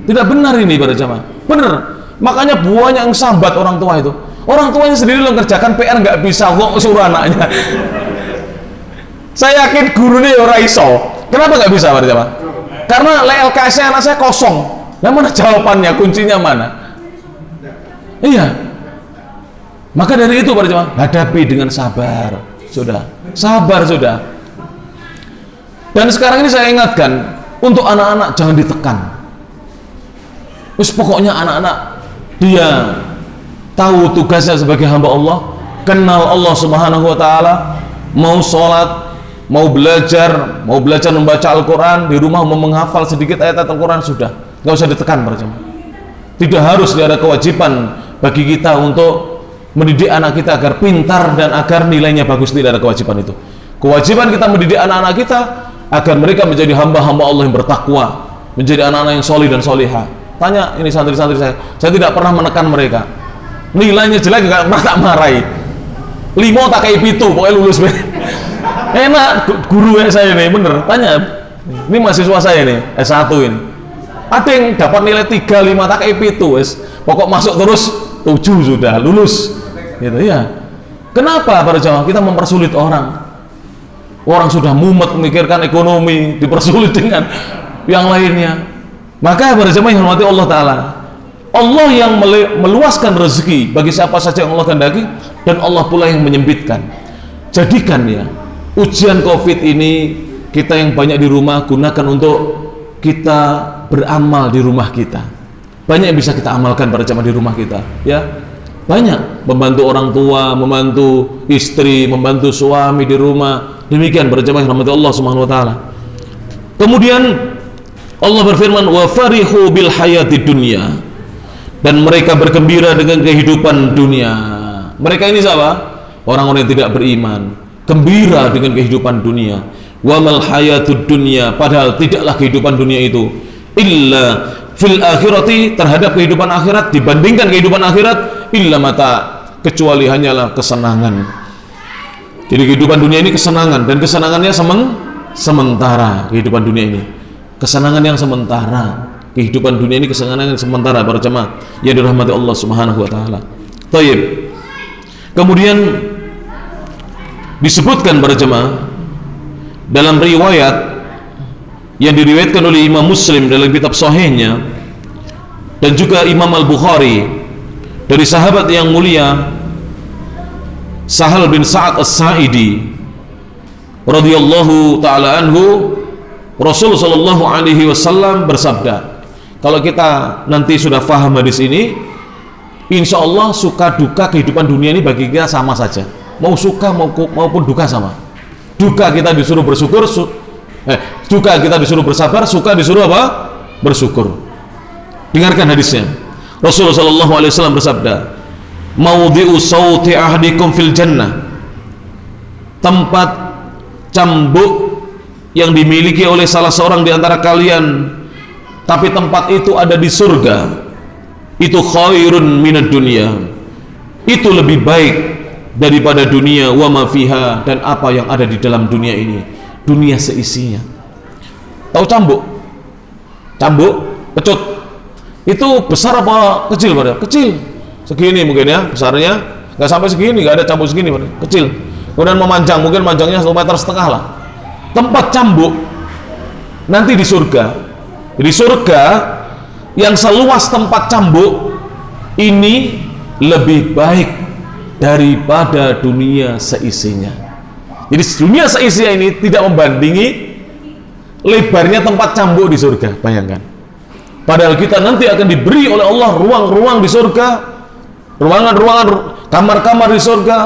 Tidak benar ini pada zaman. Benar. Makanya buahnya yang sambat orang tua itu. Orang tuanya sendiri lo ngerjakan PR nggak bisa kok suruh anaknya. Saya yakin gurunya ora iso. Kenapa nggak bisa pada zaman? Karena LKS-nya anak saya kosong. Nah mana jawabannya, kuncinya mana? Iya. Maka dari itu pada jemaah, hadapi dengan sabar. Sudah, sabar sudah. Dan sekarang ini saya ingatkan, untuk anak-anak jangan ditekan. Terus pokoknya anak-anak dia tahu tugasnya sebagai hamba Allah, kenal Allah Subhanahu wa taala, mau sholat, mau belajar membaca Al-Quran, di rumah mau menghafal sedikit ayat Al-Quran, sudah, nggak usah ditekan para jemaah. Tidak harus ada kewajiban bagi kita untuk mendidik anak kita agar pintar dan agar nilainya bagus, tidak ada kewajiban itu. Kewajiban kita mendidik anak-anak kita agar mereka menjadi hamba-hamba Allah yang bertakwa, menjadi anak-anak yang solih dan solihah. Tanya ini santri-santri saya tidak pernah menekan mereka. nilainya jelek nggak pernah tak marahi. 5 tak kayak 7 pokoknya lulus. Enak guru saya ini, bener. Tanya, ini mahasiswa saya nih S1 ini. Ada yang dapat nilai 3, 5 tak kayak 7 wes. Pokok masuk terus 7 sudah lulus. Gitu ya. Kenapa para jamaah kita mempersulit orang? Orang sudah mumet memikirkan ekonomi, dipersulit dengan yang lainnya. Maka para jamaah yang hormati Allah Ta'ala, Allah yang meluaskan rezeki bagi siapa saja yang Allah kehendaki, dan Allah pula yang menyempitkan. Jadikan ya ujian COVID ini, kita yang banyak di rumah gunakan untuk kita beramal di rumah kita. Banyak yang bisa kita amalkan para jamaah di rumah kita, ya. Banyak membantu orang tua, membantu istri, membantu suami di rumah. Demikian para jamaah yang rahmati Allah Subhanahu wa taala. Kemudian Allah berfirman, wa farihu bil hayati dunya, dan mereka bergembira dengan kehidupan dunia. Mereka ini siapa? Orang-orang yang tidak beriman, gembira dengan kehidupan dunia. Wa mal hayatud dunya, padahal tidaklah kehidupan dunia itu illa fil akhirati, terhadap kehidupan akhirat, dibandingkan kehidupan akhirat, illa mata, kecuali hanyalah kesenangan. Jadi kehidupan dunia ini kesenangan, dan kesenangannya sementara. Kehidupan dunia ini kesenangan yang sementara. Kehidupan dunia ini kesenangan yang sementara para jemaah yang dirahmati Allah Subhanahu wa taala. Taib. Kemudian disebutkan para jemaah dalam riwayat yang diriwayatkan oleh Imam Muslim dalam kitab sahihnya, dan juga Imam Al-Bukhari dari sahabat yang mulia Sahal bin Sa'ad As-Sa'idi radhiyallahu ta'ala anhu, Rasul sallallahu alaihi wasallam bersabda, kalau kita nanti sudah faham hadis ini, insya Allah suka duka kehidupan dunia ini bagi kita sama saja, mau suka maupun duka sama. Duka kita disuruh bersyukur, duka kita disuruh bersabar, suka disuruh apa? Bersyukur. Dengarkan hadisnya. Rasulullah sallallahu alaihi wasallam bersabda, maudhi'u sauti ahdikum fil jannah, tempat cambuk yang dimiliki oleh salah seorang di antara kalian, tapi tempat itu ada di surga, itu khairun minad dunya, itu lebih baik daripada dunia, wa ma fiha, dan apa yang ada di dalam dunia ini, dunia seisinya. Tahu cambuk? Cambuk, pecut. Itu besar apa kecil pada? Kecil. Segini mungkin ya, besarnya nggak sampai segini, nggak ada cambuk segini pada. Kecil. Kemudian memanjang, mungkin manjangnya 1,5 meter lah. Tempat cambuk nanti di surga. Di surga yang seluas tempat cambuk ini lebih baik daripada dunia seisinya. Jadi dunia seisinya ini tidak membandingi lebarnya tempat cambuk di surga. Bayangkan. Padahal kita nanti akan diberi oleh Allah ruang-ruang di surga, ruangan-ruangan, kamar-kamar di surga,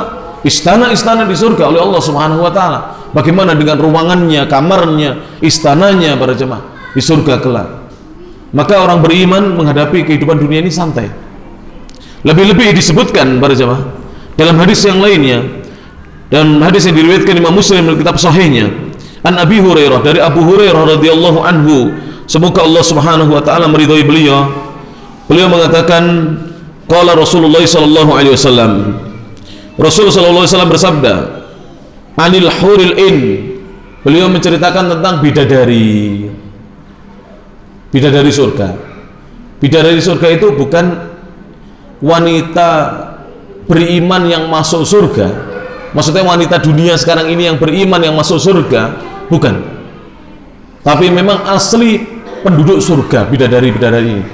istana-istana di surga oleh Allah Subhanahu wa taala. Bagaimana dengan ruangannya, kamarnya, istananya para jemaah di surga kelak? Maka orang beriman menghadapi kehidupan dunia ini santai. Lebih-lebih disebutkan para jemaah dalam hadis yang lainnya, dan hadis yang diriwayatkan Imam Muslim dalam kitab sahihnya, an Abi Hurairah, dari Abu Hurairah radhiyallahu anhu, semoga Allah Subhanahu wa taala meridhai beliau. Beliau mengatakan, qala Rasulullah sallallahu alaihi wasallam, Rasul sallallahu alaihi wasallam bersabda, anil huril in, beliau menceritakan tentang bidadari. Bidadari surga. Bidadari surga itu bukan wanita beriman yang masuk surga. Maksudnya wanita dunia sekarang ini yang beriman yang masuk surga, bukan. Tapi memang asli penduduk surga, bidadari-bidadari ini,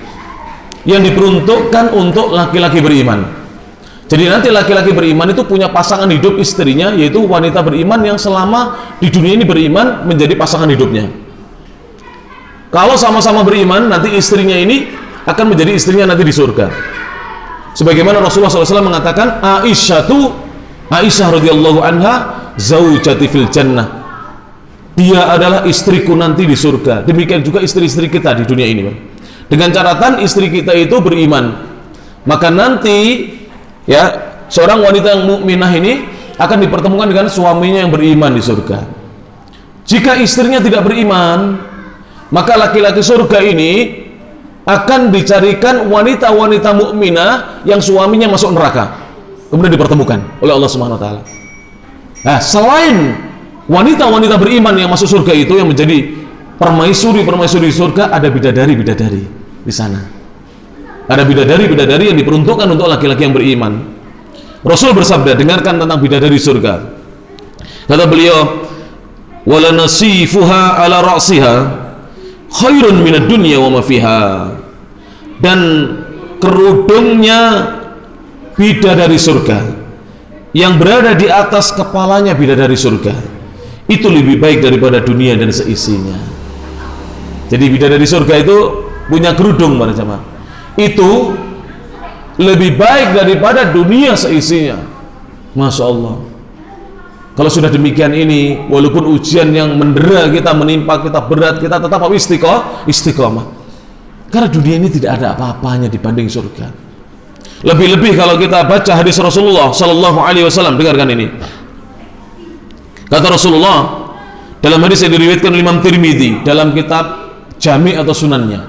yang diperuntukkan untuk laki-laki beriman. Jadi nanti laki-laki beriman itu punya pasangan hidup istrinya, yaitu wanita beriman yang selama di dunia ini beriman menjadi pasangan hidupnya. Kalau sama-sama beriman, nanti istrinya ini akan menjadi istrinya nanti di surga. Sebagaimana Rasulullah SAW mengatakan, Aisyah radhiyallahu anha zaujati fil jannah, dia adalah istriku nanti di surga. Demikian juga istri-istri kita di dunia ini, dengan catatan istri kita itu beriman. Maka nanti ya, seorang wanita yang mukminah ini akan dipertemukan dengan suaminya yang beriman di surga. Jika istrinya tidak beriman, maka laki-laki surga ini akan dicarikan wanita-wanita mukminah yang suaminya masuk neraka, kemudian dipertemukan oleh Allah Subhanahu wa taala. Nah, selain wanita-wanita beriman yang masuk surga itu yang menjadi permaisuri-permaisuri surga, ada bidadari-bidadari di sana. Ada bidadari-bidadari yang diperuntukkan untuk laki-laki yang beriman. Rasul bersabda, dengarkan tentang bidadari surga. Kata beliau, wala nasifuha ala ra'siha khairun minad dunya wa ma fiha. Dan kerudungnya bidadari surga yang berada di atas kepalanya bidadari surga itu lebih baik daripada dunia dan seisinya. Jadi bidadari surga itu punya kerudung para jamaah, itu lebih baik daripada dunia seisinya. Masya Allah. Kalau sudah demikian ini, walaupun ujian yang mendera kita, menimpa kita berat, kita tetap istiqomah. Karena dunia ini tidak ada apa-apanya dibanding surga. Lebih-lebih kalau kita baca hadis Rasulullah Sallallahu Alaihi Wasallam, dengarkan ini. Kata Rasulullah dalam hadis yang diriwayatkan oleh Imam Tirmidzi dalam kitab Jami' atau Sunannya.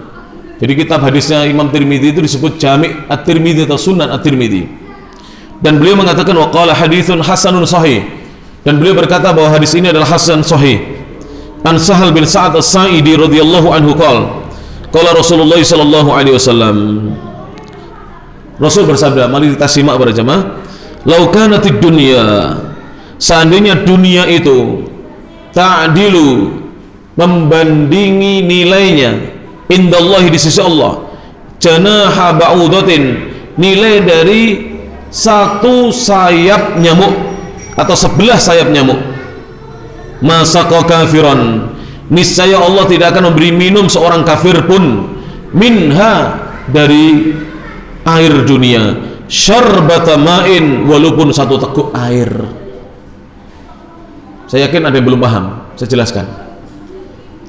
Jadi kitab hadisnya Imam Tirmidzi itu disebut Jami' At-Tirmidzi atau Sunan At-Tirmidzi. Dan beliau mengatakan waqala haditsun hasanun sahih. Dan beliau berkata bahwa hadis ini adalah hasan sahih. An Sahal bin Sa'ad As-Sa'idi radhiyallahu anhu qala Rasulullah sallallahu alaihi wasallam. Rasul bersabda, mari kita simak para jemaah. Lau kanatid dunya, seandainya dunia itu ta'dilu, membandingi nilainya indallahi di sisi Allah, janaha ba'udatin, nilai dari satu sayap nyamuk atau sebelah sayap nyamuk, masaka kafiran, niscaya Allah tidak akan memberi minum seorang kafir pun minha, dari air dunia, syarbata ma'in, walaupun satu teguk air. Saya yakin ada yang belum paham, saya jelaskan.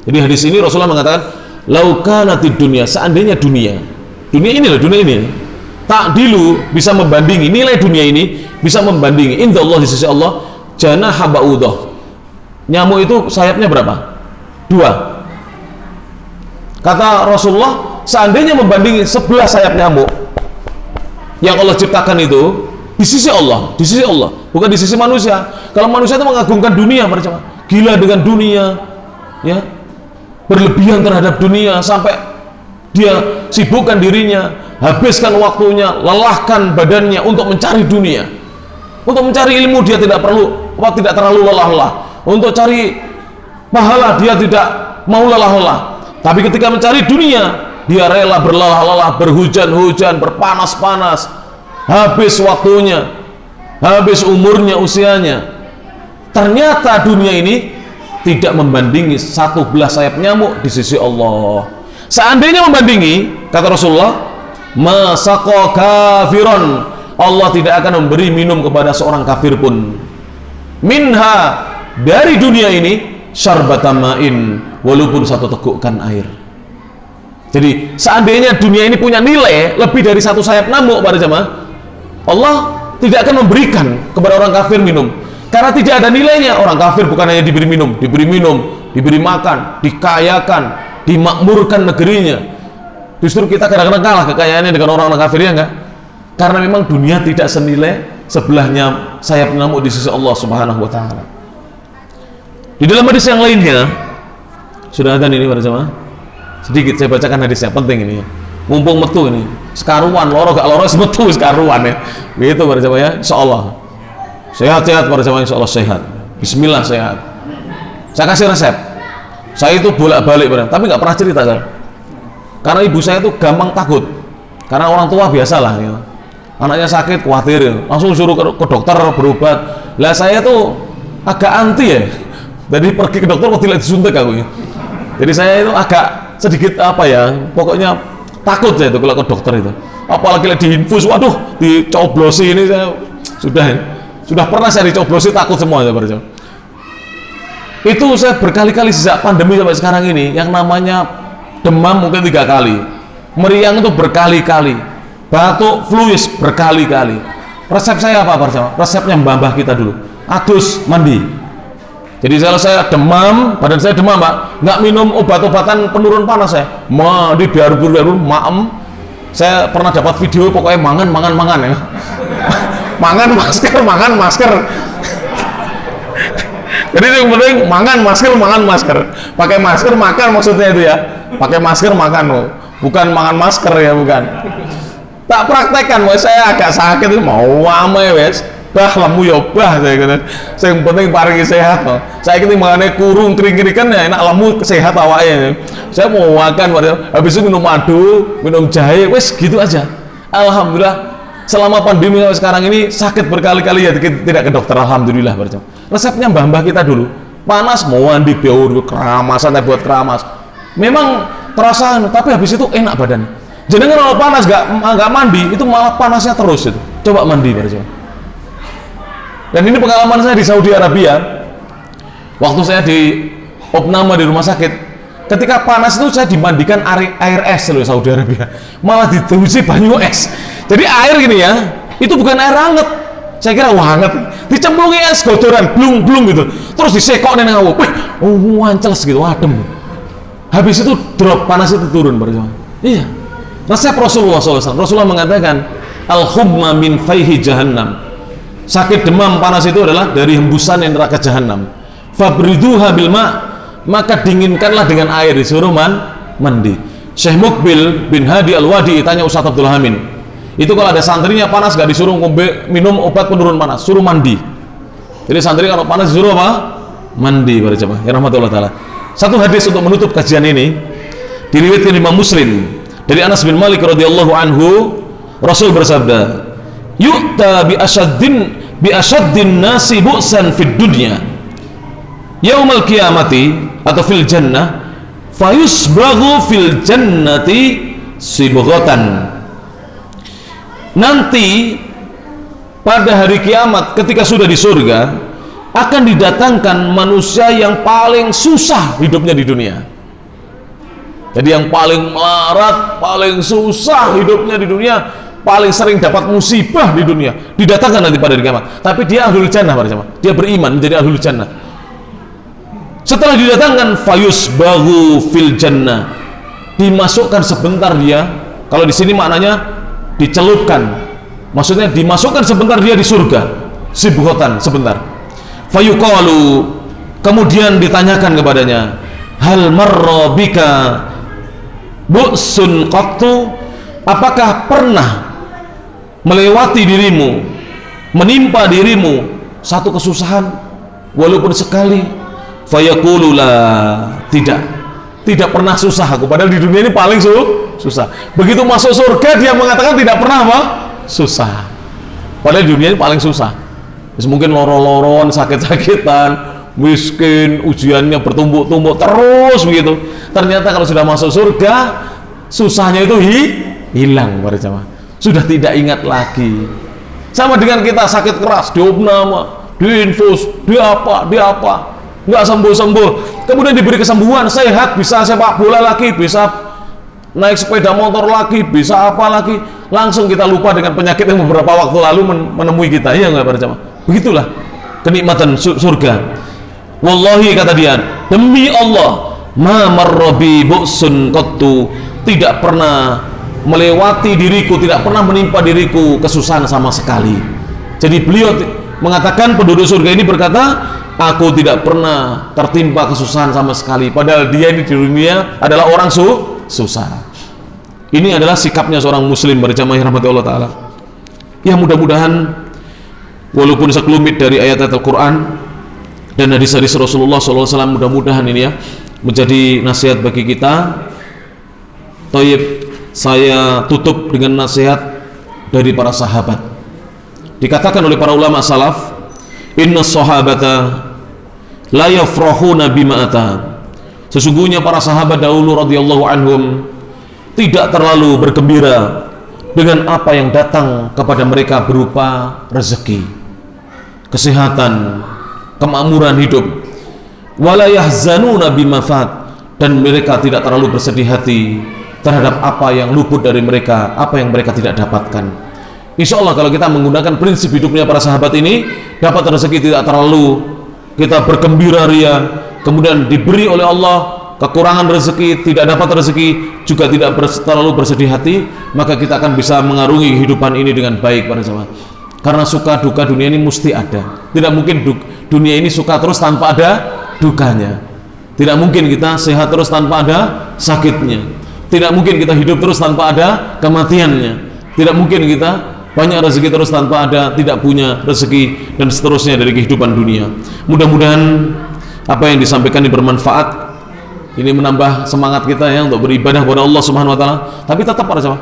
Jadi hadis ini Rasulullah mengatakan, laukanatid dunia, seandainya dunia ini loh, dunia ini ta'dilu, bisa membandingi, nilai dunia ini bisa membandingi indallah, di sisi Allah, janaha ba'udah, nyamuk itu sayapnya berapa? 2. Kata Rasulullah, seandainya membandingi sebelah sayap nyamuk yang Allah ciptakan itu di sisi Allah, bukan di sisi manusia. Kalau manusia itu mengagungkan dunia, gila dengan dunia, ya, berlebihan terhadap dunia sampai dia sibukkan dirinya, habiskan waktunya, lelahkan badannya untuk mencari dunia, untuk mencari ilmu. Dia tidak terlalu lelah-lelah untuk cari pahala, dia tidak mau lelah-lelah. Tapi ketika mencari dunia, dia rela berlelah-lelah, berhujan-hujan, berpanas-panas, habis waktunya, habis umurnya, usianya. Ternyata dunia ini tidak membandingi satu belah sayap nyamuk di sisi Allah. Seandainya membandingi, kata Rasulullah, masaqo kafiron, Allah tidak akan memberi minum kepada seorang kafir pun minha, dari dunia ini, syarbatama'in, walaupun satu tegukkan air. Jadi seandainya dunia ini punya nilai lebih dari satu sayap nyamuk pada jemaah, Allah tidak akan memberikan kepada orang kafir minum, karena tidak ada nilainya. Orang kafir bukan hanya diberi minum, diberi makan, dikayakan, dimakmurkan negerinya. Justru kita kadang-kadang kalah kekayaannya dengan orang-orang kafir, ya enggak? Karena memang dunia tidak senilai sebelahnya sayap nyamuk di sisi Allah Subhanahu wa taala. Di dalam hadis yang lainnya, sudah ada ini pada jemaah, sedikit saya bacakan hadisnya, penting ini, mumpung metu ini, sekaruan, loro gak loro metu sekaruan, ya, begitu pada jemaah, ya, insyaallah sehat-sehat pada jemaah, insyaallah sehat, bismillah sehat. Saya kasih resep, saya itu bolak-balik, tapi nggak pernah cerita saya, karena ibu saya itu gampang takut, karena orang tua biasalah, ya, anaknya sakit khawatir, ya, langsung suruh ke dokter berobat. Lah saya tuh agak anti, ya, jadi pergi ke dokter kok tidak disuntik aku, ya. Jadi saya itu agak sedikit apa ya, pokoknya takut saya itu kalau ke dokter itu, apalagi diinfus, waduh, dicoblosi, ini saya sudah pernah saya dicoblosi, takut semua ya. Itu saya berkali-kali sejak pandemi sampai sekarang ini, yang namanya demam mungkin 3 kali, meriang itu berkali-kali, batuk, flu berkali-kali. Resep saya apa? Resepnya mbah kita dulu, adus mandi, Jadi kalau saya demam, badan saya demam Pak, nggak minum obat-obatan penurun panas saya, di biar-biar maem. Saya pernah dapat video pokoknya mangan ya. mangan masker. Jadi yang penting mangan masker. Pakai masker makan maksudnya itu ya. Pakai masker makan, bukan mangan masker ya, bukan. Tak praktekkan, saya agak sakit itu mau ame wes. Bah lamu ya bah saya kata. Saya yang penting paringi sehat loh. Saya ini mengenai kurung kering-keringan ya enak lamu sehat awalnya. Saya mau makan habis itu minum madu, minum jahe, wes gitu aja. Alhamdulillah selama pandemi sekarang ini sakit berkali-kali ya tidak ke dokter, alhamdulillah. Resepnya mbah-mbah kita dulu panas mau mandi biur keramasan, buat keramas memang terasa, tapi habis itu enak badan. Jadi kalau panas nggak mandi itu malah panasnya terus itu. Coba mandi bareng. Dan ini pengalaman saya di Saudi Arabia waktu saya di opname di rumah sakit. Ketika panas itu saya dimandikan air es loh Saudi Arabia, malah ditusi banyu es. Jadi air gini ya, itu bukan air hangat. Saya kira wah hangat, dicemplungi es kotoran, blung gitu, terus disekok dan ngawuk, wanceles gitu, adem. Habis itu drop panas itu turun bareng. Iya, resep Rasulullah SAW. Rasulullah mengatakan, al-humma min faihi jahannam. Sakit demam panas itu adalah dari hembusan yang neraka jahanam. Fabriduha bil ma, maka dinginkanlah dengan air, disuruh mandi. Syekh Mukbil bin Hadi Al-Wadi tanya Ustaz Abdul Hamid, itu kalau ada santrinya panas gak disuruh minum obat penurun panas, suruh mandi. Jadi santri kalau panas disuruh apa? Mandi pada jemaah ya rahmatullah taala. Satu hadis untuk menutup kajian ini diriwayatkan Imam Muslim dari Anas bin Malik radhiyallahu anhu, Rasul bersabda, yu'ta bi asyaddin nasi bu'san fid dunya yaumal qiyamati atau fil jannah fayusbaghu fil jannati sibghatan. Nanti pada hari kiamat ketika sudah di surga akan didatangkan manusia yang paling susah hidupnya di dunia. Jadi yang paling melarat, paling susah hidupnya di dunia, paling sering dapat musibah di dunia, didatangkan nanti pada hari kiamat. Tapi dia ahlul jannah, dia beriman menjadi ahlul jannah. Setelah didatangkan fayusbaghu fil jannah, dimasukkan sebentar dia. Kalau di sini maknanya dicelupkan, maksudnya dimasukkan sebentar dia di surga, sibghotan sebentar. Fayuqalu, kemudian ditanyakan kepadanya, hal marra bika bu'sun qattu, apakah pernah melewati dirimu, menimpa dirimu satu kesusahan walaupun sekali? Fayaqulu la, tidak pernah susah aku, padahal di dunia ini paling susah. Begitu masuk surga dia mengatakan tidak pernah apa? Susah, padahal di dunia ini paling susah. Mungkin loro-loron, sakit-sakitan, miskin, ujiannya bertumbuk-tumbuk terus begitu. Ternyata kalau sudah masuk surga susahnya itu hilang pada jamaah, sudah tidak ingat lagi. Sama dengan kita sakit keras, diopname, diinfus, di apa nggak sembuh-sembuh, kemudian diberi kesembuhan, sehat, bisa sepak bola lagi, bisa naik sepeda motor lagi, bisa apa lagi, langsung kita lupa dengan penyakit yang beberapa waktu lalu menemui kita. Iya nggak pada jamaah? Begitulah kenikmatan surga. Wallahi, kata dia, demi Allah, ma marrabi bu'sun qattu, tidak pernah melewati diriku, tidak pernah menimpa diriku kesusahan sama sekali. Jadi beliau mengatakan, penduduk surga ini berkata, aku tidak pernah tertimpa kesusahan sama sekali, padahal dia ini di dunia adalah orang susah. Ini adalah sikapnya seorang muslim berjamaah rahmatullah taala. Ya, mudah-mudahan walaupun sekelumit dari ayat-ayat Al-Quran dan hadis-hadis Rasulullah SAW, mudah-mudahan ini ya menjadi nasihat bagi kita. Thayyib, saya tutup dengan nasihat dari para sahabat. Dikatakan oleh para ulama salaf, inna sahabata la yafrahuna bima ata, sesungguhnya para sahabat dahulu radhiyallahu anhum tidak terlalu bergembira dengan apa yang datang kepada mereka berupa rezeki, kesehatan, kemakmuran hidup. Wala yahzanuna bima fat, dan mereka tidak terlalu bersedih hati terhadap apa yang luput dari mereka, apa yang mereka tidak dapatkan. Insya Allah kalau kita menggunakan prinsip hidupnya para sahabat ini, dapat rezeki tidak terlalu kita bergembira ria, kemudian diberi oleh Allah kekurangan rezeki, tidak dapat rezeki, juga tidak terlalu bersedih hati, maka kita akan bisa mengarungi kehidupan ini dengan baik para jemaah. Karena suka duka dunia ini mesti ada. Tidak mungkin dunia ini suka terus tanpa ada dukanya. Tidak mungkin kita sehat terus tanpa ada sakitnya. Tidak mungkin kita hidup terus tanpa ada kematiannya. Tidak mungkin kita banyak rezeki terus tanpa ada tidak punya rezeki, dan seterusnya dari kehidupan dunia. Mudah-mudahan apa yang disampaikan ini bermanfaat. Ini menambah semangat kita ya untuk beribadah kepada Allah Subhanahu wa taala. Tapi tetap para jemaah,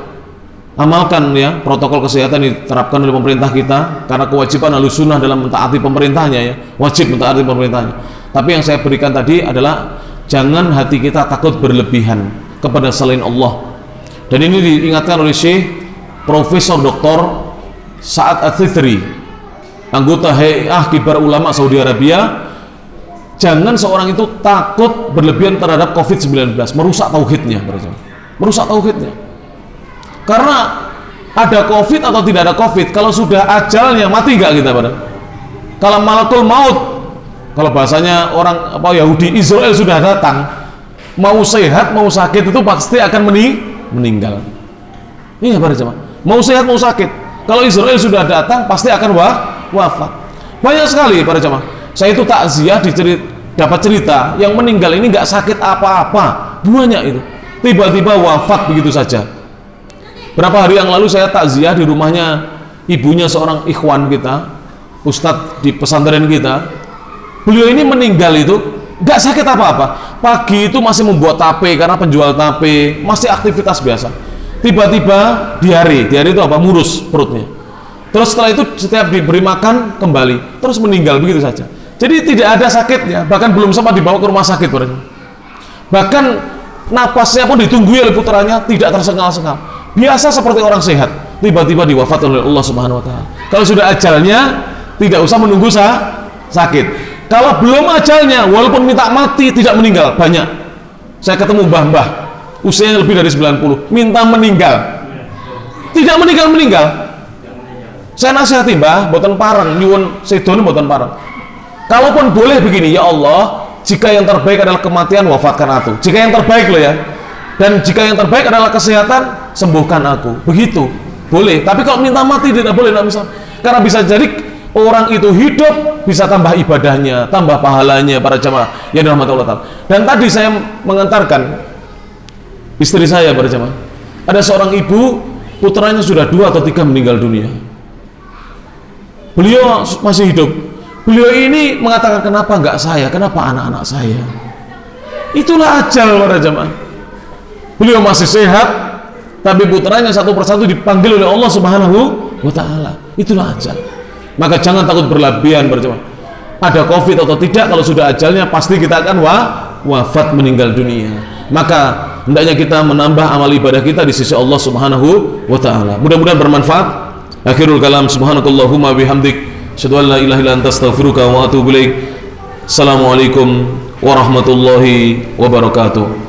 amalkan ya protokol kesehatan diterapkan oleh pemerintah kita, karena kewajiban Ahlussunnah dalam mentaati pemerintahnya ya, wajib mentaati pemerintahnya. Tapi yang saya berikan tadi adalah jangan hati kita takut berlebihan kepada selain Allah. Dan ini diingatkan oleh Syekh Profesor Dr. Sa'ad Al-Thithri, anggota Hay'ah Kibar Ulama Saudi Arabia. Jangan seorang itu takut berlebihan terhadap COVID-19, merusak tauhidnya, merusak tauhidnya. Karena ada COVID atau tidak ada COVID, kalau sudah ajalnya mati nggak kita pada? Kalau malakul maut, kalau bahasanya orang Yahudi, Israel sudah datang, mau sehat mau sakit itu pasti akan meninggal. Iya para jemaah, mau sehat mau sakit, kalau Israel sudah datang pasti akan wafat. Banyak sekali para jemaah. Saya itu takziah dapat cerita yang meninggal ini nggak sakit apa-apa, banyak itu, tiba-tiba wafat begitu saja. Berapa hari yang lalu saya takziah di rumahnya ibunya seorang ikhwan kita, ustadz di pesantren kita. Beliau ini meninggal itu nggak sakit apa-apa, pagi itu masih membuat tape karena penjual tape, masih aktivitas biasa. Tiba-tiba diare itu apa? Murus perutnya. Terus setelah itu setiap diberi makan kembali, terus meninggal begitu saja. Jadi tidak ada sakitnya, bahkan belum sempat dibawa ke rumah sakit. Bahkan napasnya pun ditunggu oleh putranya, tidak tersengal-sengal. Biasa seperti orang sehat, tiba-tiba diwafatkan oleh Allah Subhanahu wa taala. Kalau sudah ajalnya, tidak usah menunggu sakit. Kalau belum ajalnya, walaupun minta mati tidak meninggal, banyak. Saya ketemu mbah-mbah usianya lebih dari 90, minta meninggal. Tidak meninggal. Saya nasihati, mbah, boten pareng, nyuwun sedone boten pareng. Kalaupun boleh begini, ya Allah, jika yang terbaik adalah kematian, wafatkan aku. Jika yang terbaik loh ya. Dan jika yang terbaik adalah kesehatan, sembuhkan aku. Begitu, boleh. Tapi kalau minta mati tidak boleh, tidak bisa. Karena bisa jadi orang itu hidup, bisa tambah ibadahnya, tambah pahalanya para jamaah yang dirahmati Allah Ta'ala. Dan tadi saya mengantarkan istri saya para jamaah. Ada seorang ibu, putranya sudah 2 atau 3 meninggal dunia. Beliau masih hidup. Beliau ini mengatakan, kenapa enggak saya, kenapa anak-anak saya? Itulah ajal para jamaah. Beliau masih sehat, tapi putranya satu persatu dipanggil oleh Allah Subhanahu wa taala. Itulah ajal. Maka jangan takut berlebihan para jamaah. Ada COVID atau tidak, kalau sudah ajalnya pasti kita akan wafat meninggal dunia. Maka hendaknya kita menambah amal ibadah kita di sisi Allah Subhanahu wa taala. Mudah-mudahan bermanfaat. Akhirul kalam, subhanakallahumma bihamdik, asyhadu an la ilaha illa anta, astaghfiruka wa atubu ilaik. Assalamualaikum warahmatullahi wabarakatuh.